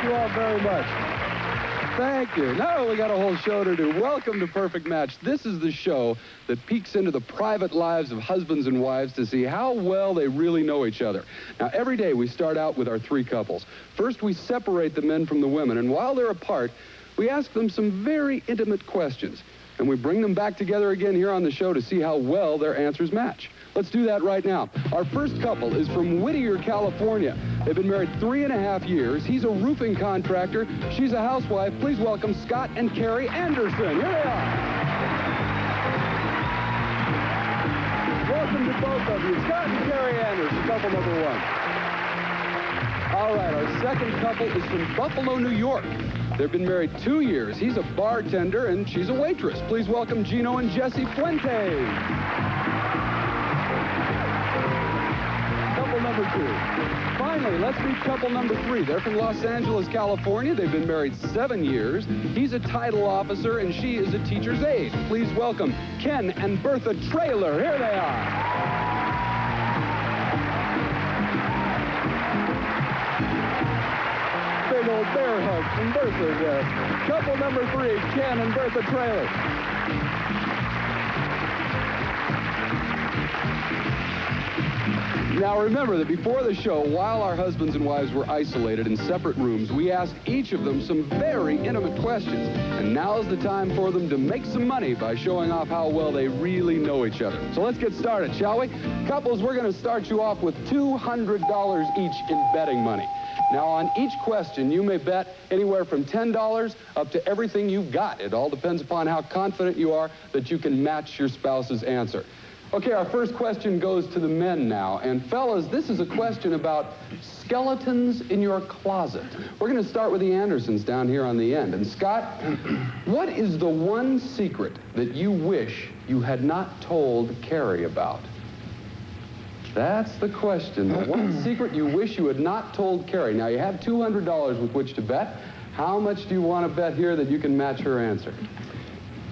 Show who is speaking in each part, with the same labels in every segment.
Speaker 1: you all very much. Thank you. Now we got a whole show to do. Welcome to Perfect Match. This is the show that peeks into the private lives of husbands and wives to see how well they really know each other. Now, every day we start out with our three couples. First, we separate the men from the women, and while they're apart, we ask them some very intimate questions. And we bring them back together again here on the show to see how well their answers match. Let's do that right now. Our first couple is from Whittier, California. They've been married 3.5 years. He's a roofing contractor. She's a housewife. Please welcome Scott and Carrie Anderson. Here they are. Welcome to both of you. Scott and Carrie Anderson, couple number one. All right, our second couple is from Buffalo, New York. They've been married 2 years. He's a bartender, and she's a waitress. Please welcome Gino and Jesse Fuentes. Couple number two. Finally, let's meet couple number three. They're from Los Angeles, California. They've been married 7 years. He's a title officer, and she is a teacher's aide. Please welcome Ken and Bertha Traylor. Here they are. Big old bear hug from Bertha there. Couple number three, Ken and Bertha Traylor. Now remember that before the show, while our husbands and wives were isolated in separate rooms, we asked each of them some very intimate questions. And now's the time for them to make some money by showing off how well they really know each other. So let's get started, shall we? Couples, we're going to start you off with $200 each in betting money. Now, on each question, you may bet anywhere from $10 up to everything you've got. It all depends upon how confident you are that you can match your spouse's answer. Okay, our first question goes to the men now. And fellas, this is a question about skeletons in your closet. We're going to start with the Andersons down here on the end. And Scott, what is the one secret that you wish you had not told Carrie about? That's the question. The one secret you wish you had not told Carrie. Now, you have $200 with which to bet. How much do you want to bet here that you can match her answer?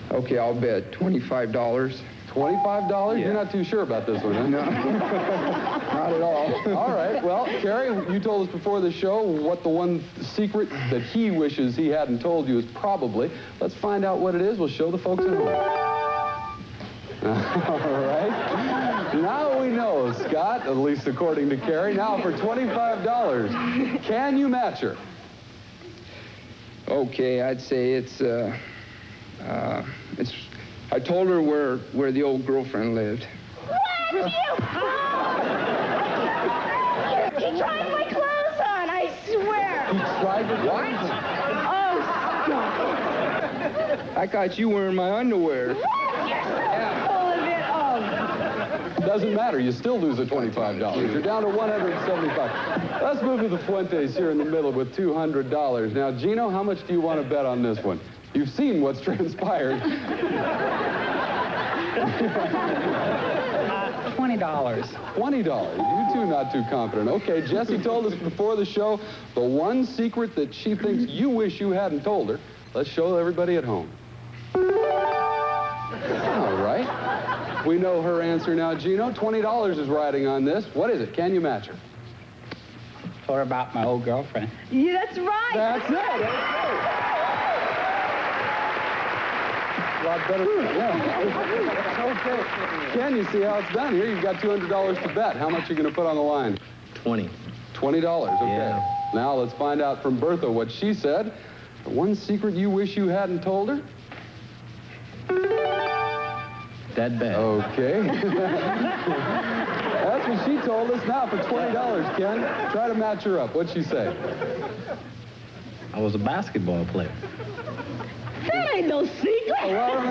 Speaker 2: Okay, I'll bet $25.
Speaker 1: $25? Yeah. You're not too sure about this one, huh?
Speaker 2: No, not at all.
Speaker 1: All right, well, Carrie, you told us before the show what the one secret that he wishes he hadn't told you is probably. Let's find out what it is. We'll show the folks at home. All right. Now we know, Scott, at least according to Carrie. Now for $25, can you match her?
Speaker 2: Okay, I'd say it's I told her where the old girlfriend lived.
Speaker 3: What? You? He tried my clothes on, I swear.
Speaker 1: He tried to what?
Speaker 3: Oh, stop.
Speaker 2: I caught you wearing my underwear.
Speaker 3: What? You're full of it. Oh.
Speaker 1: Doesn't matter. You still lose the $25. You're down to $175. Let's move to the Fuentes here in the middle with $200. Now, Gino, how much do you want to bet on this one? You've seen what's transpired.
Speaker 4: $20.
Speaker 1: $20. You two not too confident. Okay, Jessie told us before the show the one secret that she thinks you wish you hadn't told her. Let's show everybody at home. All right. We know her answer now, Gino. $20 is riding on this. What is it? Can you match her?
Speaker 4: Or about my old girlfriend.
Speaker 3: Yeah, that's right.
Speaker 1: That's it. That's it. A lot better. Yeah. Okay. Ken, you see how it's done here? You've got $200 to bet. How much are you going to put on the line?
Speaker 4: 20.
Speaker 1: $20. Okay.
Speaker 4: Yeah.
Speaker 1: Now let's find out from Bertha what she said. The one secret you wish you hadn't told her?
Speaker 4: Dead bet.
Speaker 1: Okay. That's what she told us. Now for $20, Ken, try to match her up. What'd she say?
Speaker 4: I was a basketball player.
Speaker 3: That ain't no secret.
Speaker 1: Oh, well,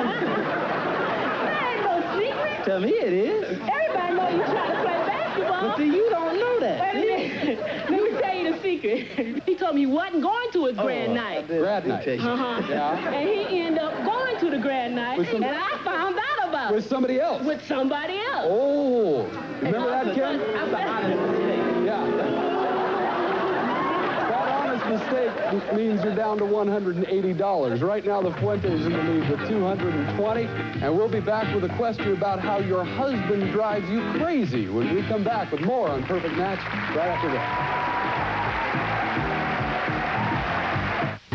Speaker 3: That ain't no secret.
Speaker 4: Tell me it is.
Speaker 3: Everybody know you try to play basketball.
Speaker 4: But see, you don't know that.
Speaker 3: Wait a minute. Let me tell you the secret. He told me he wasn't going to his grand night.
Speaker 1: grad night.
Speaker 3: Yeah. And he ended up going to the grand night, and I found out about it.
Speaker 1: With somebody else?
Speaker 3: With somebody else.
Speaker 1: Oh. Remember that, Ken? Yeah. That honest mistake means you're down to $180. Right now, the Fuentes in the lead with $220. And we'll be back with a question about how your husband drives you crazy when we come back with more on Perfect Match right after this.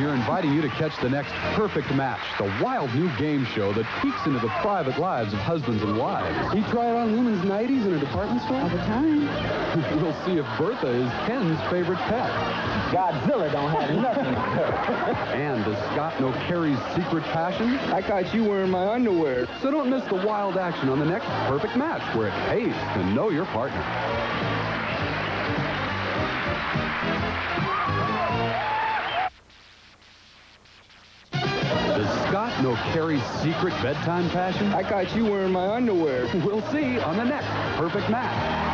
Speaker 1: here inviting you to catch the next Perfect Match, the wild new game show that peeks into the private lives of husbands and wives. You try it on women's nighties in a department store?
Speaker 3: All the time.
Speaker 1: We'll see if Bertha is Ken's favorite pet.
Speaker 4: Godzilla don't have nothing.
Speaker 1: And does Scott know Carrie's secret passion?
Speaker 2: I caught you wearing my underwear.
Speaker 1: So don't miss the wild action on the next Perfect Match, where it pays to know your partner. Does Scott know Carrie's secret bedtime passion?
Speaker 2: I caught you wearing my underwear.
Speaker 1: We'll see on the next Perfect Match.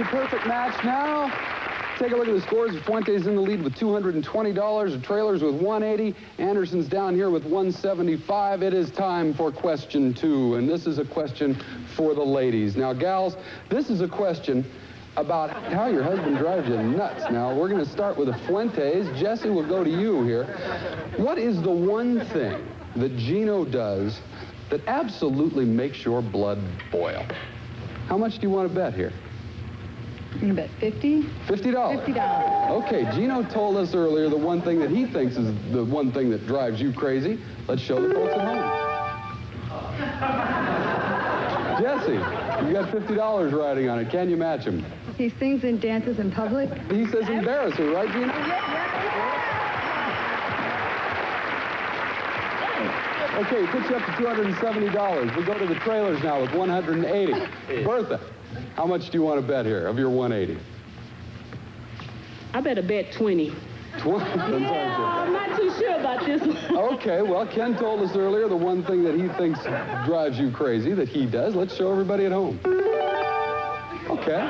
Speaker 1: Perfect Match now. Take a look at the scores. Fuente's in the lead with $220. The Trailers with $180. Anderson's down here with $175. It is time for question 2, and this is a question for the ladies. Now, gals, this is a question about how your husband drives you nuts. Now, we're going to start with the Fuentes. Jesse, will go to you here. What is the one thing that Gino does that absolutely makes your blood boil? How much do you want to bet here?
Speaker 3: I'm going to bet 50.
Speaker 1: $50?
Speaker 3: $50.
Speaker 1: Okay, Gino told us earlier the one thing that he thinks is the one thing that drives you crazy. Let's show the folks at home. Jesse, you got $50 riding on it. Can you match him?
Speaker 3: He sings and dances in public.
Speaker 1: He says embarrass her, right, Gino? Okay, he puts you up to $270. We go to the Trailers now with $180. Bertha, how much do you want to bet here of your 180?
Speaker 3: I better bet 20.
Speaker 1: 20?
Speaker 3: Yeah, I'm not too sure about this one.
Speaker 1: Okay, well, Ken told us earlier the one thing that he thinks drives you crazy, that he does. Let's show everybody at home. Okay.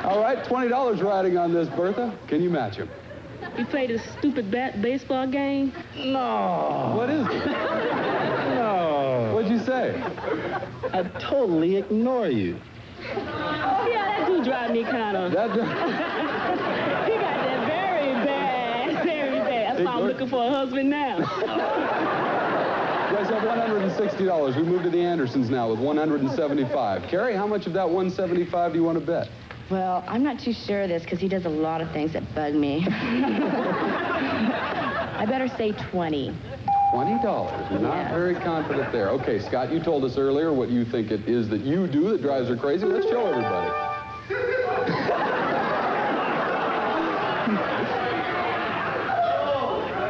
Speaker 1: All right, $20 riding on this, Bertha. Can you match him?
Speaker 3: You played a stupid baseball game?
Speaker 4: No.
Speaker 1: What is it?
Speaker 4: No.
Speaker 1: What'd you say?
Speaker 4: I totally ignore you.
Speaker 3: Oh, yeah, that do drive me kind of. He got that very bad, very bad. That's why I'm looking for a husband now.
Speaker 1: You guys have $160. We move to the Andersons now with $175. Carrie, how much of that $175 do you want to bet?
Speaker 5: Well, I'm not too sure of this because he does a lot of things that bug me. I better say 20.
Speaker 1: $20. You're not very confident there. Okay, Scott, you told us earlier what you think it is that you do that drives her crazy. Let's show everybody.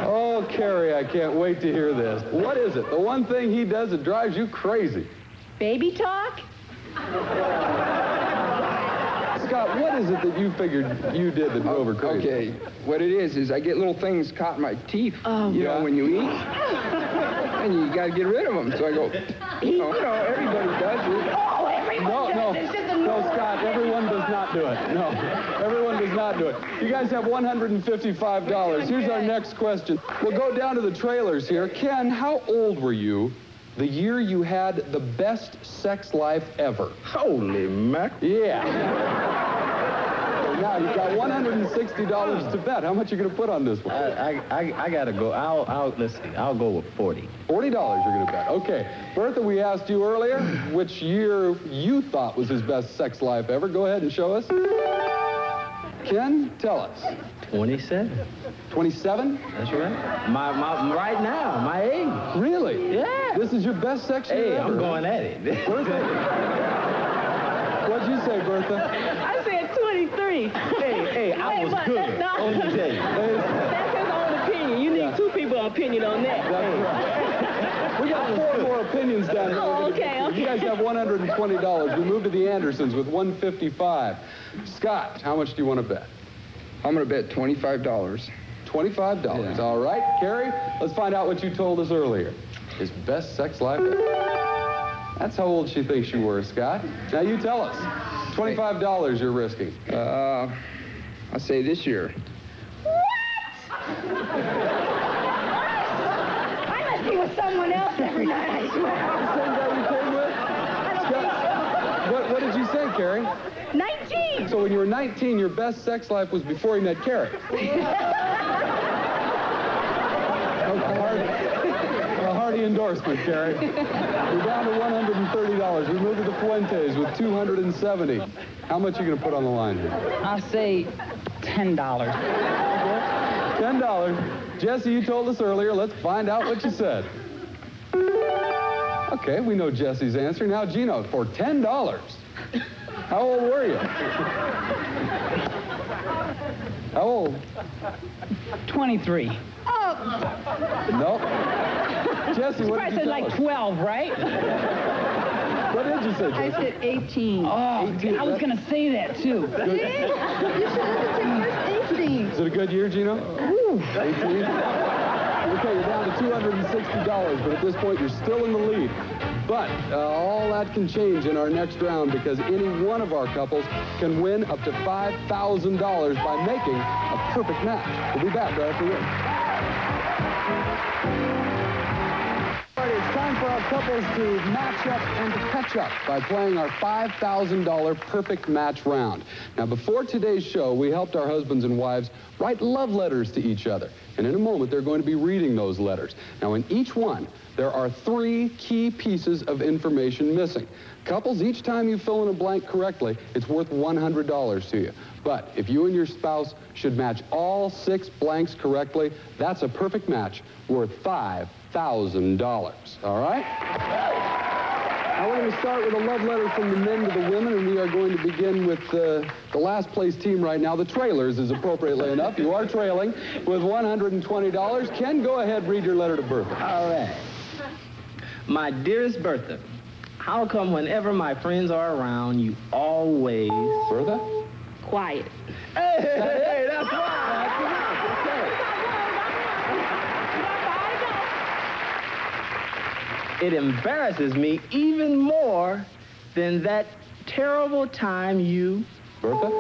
Speaker 1: Oh, Carrie, I can't wait to hear this. What is it? The one thing he does that drives you crazy?
Speaker 5: Baby talk?
Speaker 1: Scott, what is it that you figured you did that drove her crazy?
Speaker 2: Okay, what it is I get little things caught in my teeth, you know, when you eat. And you got to get rid of them. So I go, you know, everybody does it.
Speaker 5: Oh, everyone does. It's just a
Speaker 1: No, Scott, everyone does not do it. No, everyone does not do it. You guys have $155. Here's our next question. We'll go down to the Trailers here. Ken, how old were you the year you had the best sex life ever?
Speaker 4: Holy mac.
Speaker 1: Yeah. Now, you've got $160 to bet. How much are you going to put on this one?
Speaker 4: I gotta go. Let's see. I'll go with 40.
Speaker 1: $40 you're going to bet. Okay. Bertha, we asked you earlier which year you thought was his best sex life ever. Go ahead and show us. Ken, tell us.
Speaker 4: 27.
Speaker 1: 27?
Speaker 4: That's right. My right now, my age.
Speaker 1: Really?
Speaker 4: Yeah.
Speaker 1: This is your best sex year
Speaker 4: Hey,
Speaker 1: ever.
Speaker 4: I'm going at it.
Speaker 1: Bertha? What'd you say, Bertha?
Speaker 3: I said 23.
Speaker 4: Hey, I was good. Let me tell you.
Speaker 3: That's his own opinion. You need two people's opinion on that.
Speaker 1: That's right. We got 4 more opinions down here.
Speaker 3: Oh, okay.
Speaker 1: You guys have $120. We move to the Andersons with $155. Scott, how much do you want to bet?
Speaker 2: I'm going to bet $25.
Speaker 1: $25.
Speaker 2: Yeah.
Speaker 1: All right. Carrie, let's find out what you told us earlier. His best sex life ever. That's how old she thinks you were, Scott. Now you tell us. $25 you're risking.
Speaker 2: I'll say this year.
Speaker 5: I must be with someone else every night, I swear.
Speaker 1: Same guy you came with? What did you say, Carrie?
Speaker 5: 19.
Speaker 1: So when you were 19, your best sex life was before you met Carrie. A hearty endorsement, Carrie. You're down to $130. We move to the Fuentes with $270. How much are you going to put on the line here?
Speaker 6: I'll say $10.
Speaker 1: $10. Jesse, you told us earlier. Let's find out what you said. Okay, we know Jesse's answer. Now, Gino, for $10. How old were you? How old?
Speaker 6: 23.
Speaker 1: Nope. Jesse, what did you
Speaker 6: said
Speaker 1: tell
Speaker 6: like
Speaker 1: us?
Speaker 6: 12, right?
Speaker 1: What did you say, Jesse?
Speaker 5: I said 18.
Speaker 6: Oh,
Speaker 1: 18,
Speaker 6: I was going to say that, too.
Speaker 5: You should have taken first 18.
Speaker 1: Is it a good year, Gino? 18? Okay, you're down to $260, but at this point, you're still in the lead. But all that can change in our next round because any one of our couples can win up to $5,000 by making a perfect match. We'll be back right after this. All right, it's time for our couples to match up and to catch up by playing our $5,000 perfect match round. Now, before today's show, we helped our husbands and wives write love letters to each other. And in a moment, they're going to be reading those letters. Now, in each one, there are 3 key pieces of information missing. Couples, each time you fill in a blank correctly, it's worth $100 to you. But if you and your spouse should match all 6 blanks correctly, that's a perfect match worth $5,000. All right? Now we're going to start with a love letter from the men to the women, and we are going to begin with the last place team right now, the Trailers, is appropriately enough. You are trailing with $120. Ken, go ahead, read your letter to Bertha.
Speaker 4: All right. My dearest Bertha, how come whenever my friends are around, you always...
Speaker 1: Bertha?
Speaker 3: Quiet.
Speaker 4: Hey, that's right. It embarrasses me even more than that terrible time you...
Speaker 1: Bertha?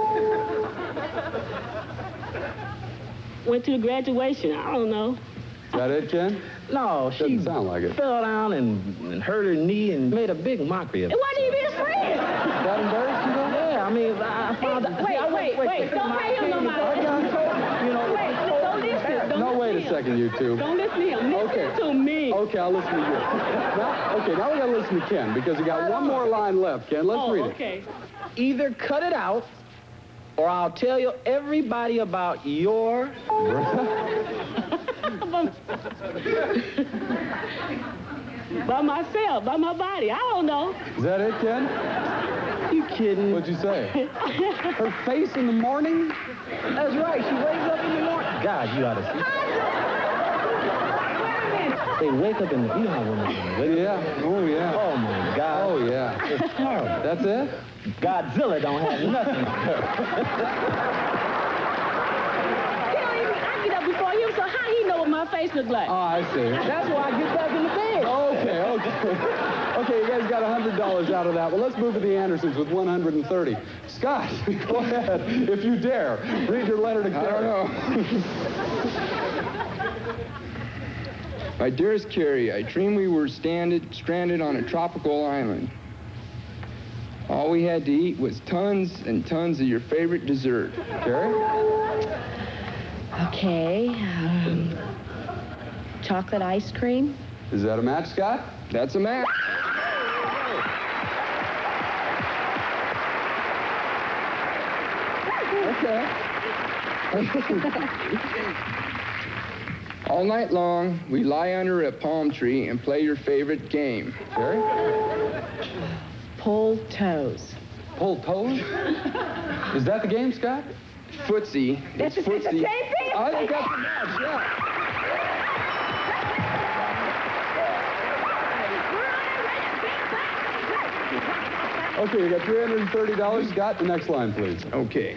Speaker 3: Went to the graduation. I don't know.
Speaker 1: Is that it, Ken?
Speaker 4: No, she
Speaker 1: Doesn't sound like it.
Speaker 4: fell down and hurt her knee and made a big mockery of
Speaker 3: It
Speaker 4: it.
Speaker 3: wasn't even his friend.
Speaker 1: That embarrassed you, though?
Speaker 4: Yeah, I mean, I found out...
Speaker 3: Wait. Don't pay him no money.
Speaker 4: You know,
Speaker 3: Wait, don't listen. Don't
Speaker 1: No,
Speaker 3: listen
Speaker 1: wait
Speaker 3: to
Speaker 1: a
Speaker 3: him.
Speaker 1: second, you two.
Speaker 3: Don't listen to him. Listen to me.
Speaker 1: Okay, I'll listen to you. Now we got to listen to Ken because you got one more line left, Ken. Let's read it.
Speaker 3: Okay.
Speaker 4: either cut it out or I'll tell you everybody about your...
Speaker 3: By myself, by my body. I don't know.
Speaker 1: Is that it, Ken?
Speaker 4: You kidding?
Speaker 1: What'd you say? Her face in the morning?
Speaker 4: That's right. She wakes up in the morning. God, you ought to see. They wake up in the... You know how women wake up.
Speaker 1: Yeah. Oh, yeah.
Speaker 4: Oh, my God.
Speaker 1: Oh, yeah.
Speaker 4: It's horrible.
Speaker 1: That's it?
Speaker 4: Godzilla don't have nothing.
Speaker 3: I get up before him, so how he know what my face look like?
Speaker 1: Oh, I see.
Speaker 4: That's why I get back in the bed.
Speaker 1: Okay. Okay, you guys got $100 out of that. Well, let's move to the Andersons with $130. Scott, go ahead, if you dare. Read your letter to Carrie.
Speaker 2: I don't know. My dearest Carrie, I dreamed we were stranded on a tropical island. All we had to eat was tons and tons of your favorite dessert.
Speaker 1: Carrie?
Speaker 5: Okay. Chocolate ice cream.
Speaker 1: Is that a match, Scott?
Speaker 2: That's a match. All night long, we lie under a palm tree and play your favorite game.
Speaker 1: Carrie?
Speaker 5: Pull toes.
Speaker 1: Pull toes? Is that the game, Scott?
Speaker 2: Footsie.
Speaker 5: That's
Speaker 2: It's
Speaker 5: the
Speaker 2: footsie.
Speaker 5: same thing.
Speaker 1: I think that's the match, yeah. Okay, you got $330. Scott, the next line, please.
Speaker 2: Okay.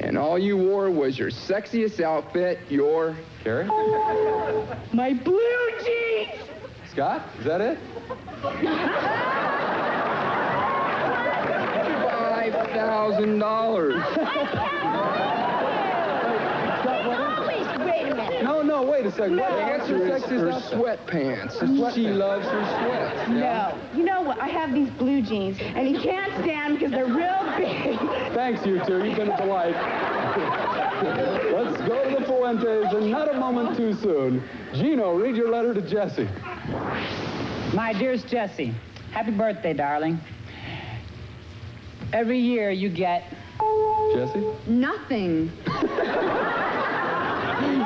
Speaker 2: And all you wore was your sexiest outfit, your...
Speaker 1: Carrie?
Speaker 3: My blue jeans!
Speaker 1: Scott, is that it?
Speaker 2: $5,000.
Speaker 5: Wait a minute.
Speaker 1: No, No, wait a second.
Speaker 2: The
Speaker 1: What
Speaker 2: answer is
Speaker 1: sex is
Speaker 2: her
Speaker 1: not
Speaker 2: sweatpants. She loves her sweats.
Speaker 5: No. You know what? I have these blue jeans, and he can't stand them because they're real big.
Speaker 1: Thanks, you two. You've been polite. Let's go to the Fuentes, and not a moment too soon. Gino, read your letter to Jesse.
Speaker 6: My dearest Jesse, happy birthday, darling. Every year you get...
Speaker 1: Jesse?
Speaker 5: Nothing.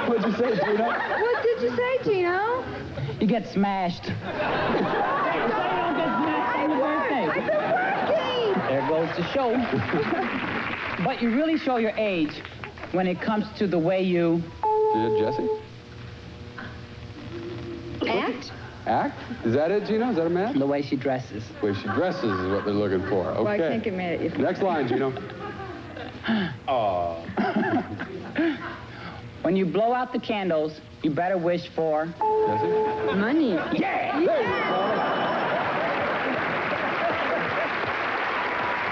Speaker 1: What'd you say, Gino?
Speaker 5: What did you say, Gino?
Speaker 6: You get smashed.
Speaker 5: I've been working.
Speaker 6: There goes the show. But you really show your age when it comes to the way you...
Speaker 1: Jesse?
Speaker 5: Act?
Speaker 1: Act? Is that it, Gino? Is that a match?
Speaker 6: The way she dresses.
Speaker 1: The way she dresses is what they're looking for. Okay.
Speaker 5: Well, I can't get mad at you.
Speaker 1: Next line, Gino.
Speaker 6: When you blow out the candles, you better wish for...
Speaker 1: Jesse?
Speaker 5: Money.
Speaker 6: Yeah!
Speaker 1: There you go.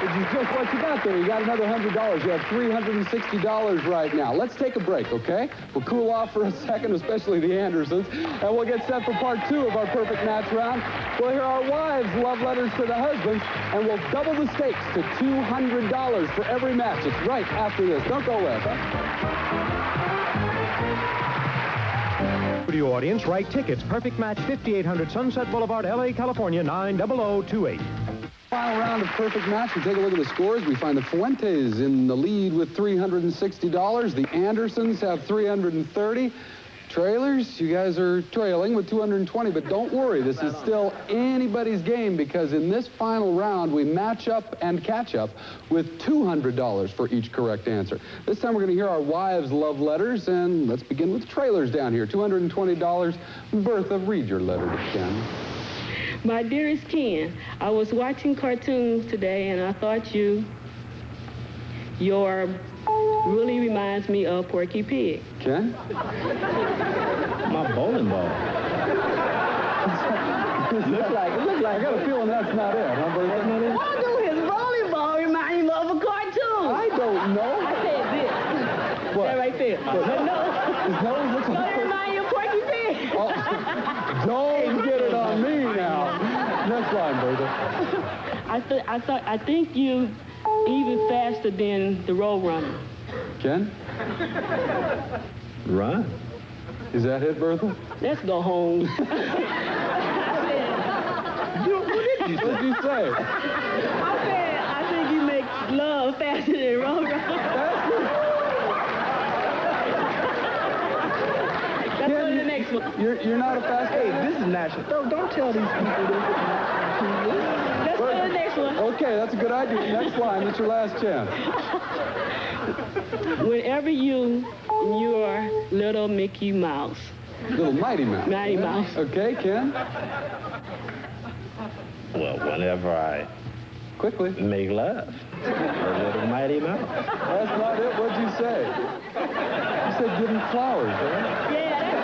Speaker 1: Which is just what you got there. You got another $100. You have $360 right now. Let's take a break, okay? We'll cool off for a second, especially the Andersons, and we'll get set for part 2 of our perfect match round. We'll hear our wives' love letters to the husbands, and we'll double the stakes to $200 for every match. It's right after this. Don't go away, huh?
Speaker 7: Studio audience, write tickets. Perfect Match, 5800 Sunset Boulevard, L.A., California, 90028.
Speaker 1: Final round of Perfect Match. We take a look at the scores. We find the Fuentes in the lead with $360. The Andersons have $330. Trailers, you guys are trailing with $220, but don't worry, this is still anybody's game because in this final round, we match up and catch up with $200 for each correct answer. This time we're going to hear our wives' love letters, and let's begin with Trailers down here. $220. Bertha, read your letter to Ken.
Speaker 3: My dearest Ken, I was watching cartoons today, and I thought your really reminds me of Porky Pig.
Speaker 1: Ken?
Speaker 4: My bowling ball.
Speaker 1: It looks like, I got a feeling that's not it, huh, Bertha?
Speaker 3: Why do his bowling ball remind him of a cartoon?
Speaker 1: I don't know.
Speaker 3: I said this.
Speaker 1: What?
Speaker 3: That right there.
Speaker 1: What?
Speaker 3: But no.
Speaker 1: His nose looks
Speaker 3: No,
Speaker 1: like...
Speaker 3: it remind you of Porky Pig.
Speaker 1: Oh, don't get it on me now. Next line, Bertha.
Speaker 3: I think you even faster than the Roadrunner.
Speaker 1: Ken?
Speaker 4: Run.
Speaker 1: Is that it, Bertha?
Speaker 3: Let's go home.
Speaker 1: What did you say?
Speaker 3: I think you make love faster than Roadrunner. Let's go to the next one.
Speaker 1: You're not a fast
Speaker 4: Hey, this is national. Don't tell these people this.
Speaker 3: Let's go to the next one.
Speaker 1: Okay, that's a good idea. Next line, it's your last chance.
Speaker 3: Whenever you're little Mickey Mouse.
Speaker 1: Little Mighty Mouse.
Speaker 3: Mighty Mouse.
Speaker 1: Okay, Ken?
Speaker 4: Well, whenever I
Speaker 1: Quickly.
Speaker 4: make love. A little Mighty Mouse.
Speaker 1: That's not it. What'd you say? You said give him flowers, right?
Speaker 3: Yeah,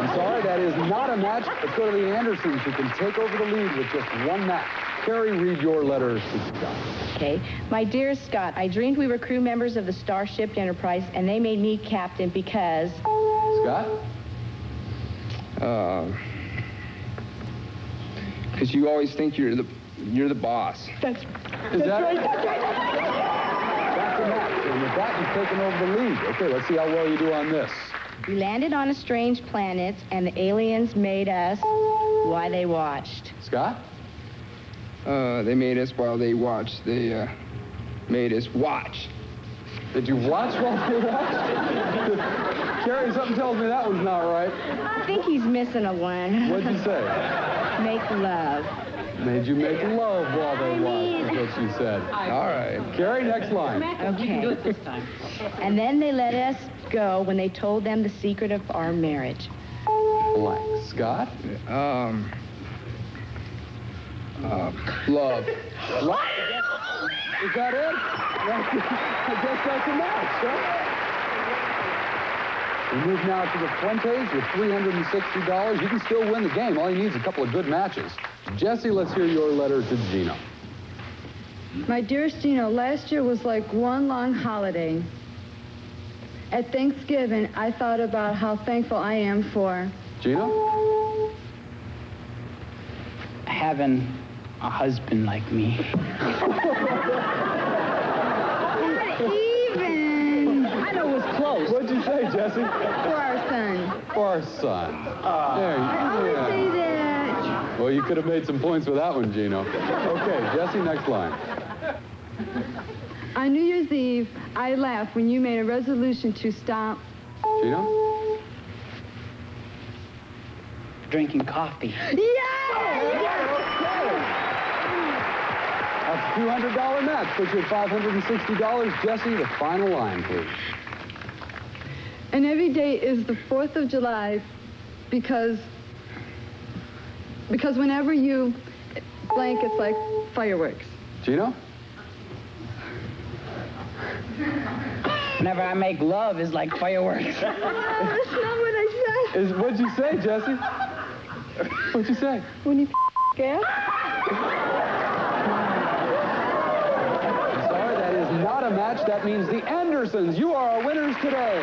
Speaker 1: I'm sorry, that is not a match. Let's go to the Andersons, who can take over the lead with just one match. Carrie, read your letter to Scott.
Speaker 5: Okay. My dear Scott, I dreamed we were crew members of the Starship Enterprise, and they made me captain because...
Speaker 1: Scott?
Speaker 2: Because you always think you're the boss.
Speaker 1: Is that right? That's a match. And with that, you've taken over the lead. Okay, let's see how well you do on this.
Speaker 5: We landed on a strange planet, and the aliens made us while they watched.
Speaker 1: Scott?
Speaker 2: They made us while they watched. They made us watch.
Speaker 1: Did you watch while they watched? Carrie, something tells me that one's not right.
Speaker 5: I think he's missing a one.
Speaker 1: What'd you say?
Speaker 5: Make love.
Speaker 1: Made you make love while they watched, is what she said.
Speaker 2: All right.
Speaker 1: Carrie, next line.
Speaker 5: Okay. And then they let us go when they told them the secret of our marriage.
Speaker 1: Blank. Scott?
Speaker 2: Love.
Speaker 1: What? Is that it? I guess that's a match, huh? We move now to the Fuentes with $360. You can still win the game. All you need is a couple of good matches. Jesse, let's hear your letter to Gino.
Speaker 8: My dearest Gino, last year was like one long holiday. At Thanksgiving, I thought about how thankful I am for...
Speaker 1: Gino?
Speaker 6: Having a husband like me.
Speaker 8: Not even!
Speaker 6: I know it was close.
Speaker 1: What'd you say, Jesse?
Speaker 8: For our son.
Speaker 1: For our son. There you
Speaker 8: I always say that.
Speaker 1: Well, you could have made some points with that one, Gino. Okay, Jesse, next line.
Speaker 8: On New Year's Eve, I laughed when you made a resolution to stop...
Speaker 1: Gino?
Speaker 6: Drinking coffee.
Speaker 1: That's a $200 match. Put you at $560. Jesse, the final line, please.
Speaker 8: And every day is the 4th of July because whenever you blank, it's like fireworks.
Speaker 1: Gino?
Speaker 6: Whenever I make love, it's like fireworks.
Speaker 8: That's not what I said.
Speaker 1: What'd you say, Jesse? What'd you say?
Speaker 8: When you gas?
Speaker 1: I'm sorry, that is not a match. That means the Andersons, you are our winners today.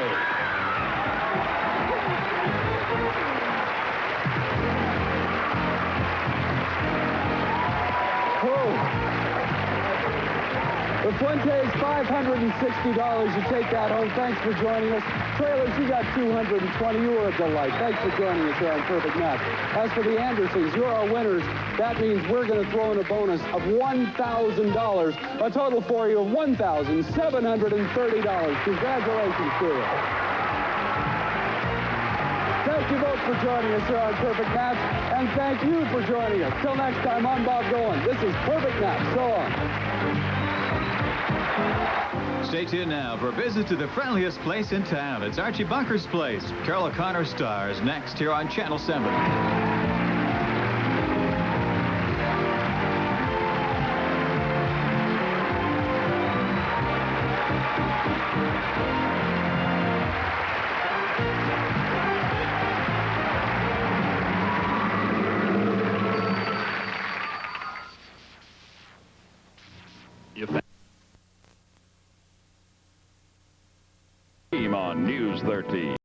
Speaker 1: The Fuentes, $560. You take that home. Thanks for joining us. Trailers, you got $220. You were a delight. Thanks for joining us here on Perfect Match. As for the Andersons, you're our winners. That means we're going to throw in a bonus of $1,000. A total for you of $1,730. Congratulations to you. Thank you both for joining us here on Perfect Match. And thank you for joining us. Till next time, I'm Bob Golan. This is Perfect Match. So long.
Speaker 9: Stay tuned now for a visit to the friendliest place in town. It's Archie Bunker's place. Carol O'Connor stars next here on Channel 7.
Speaker 10: On News 13.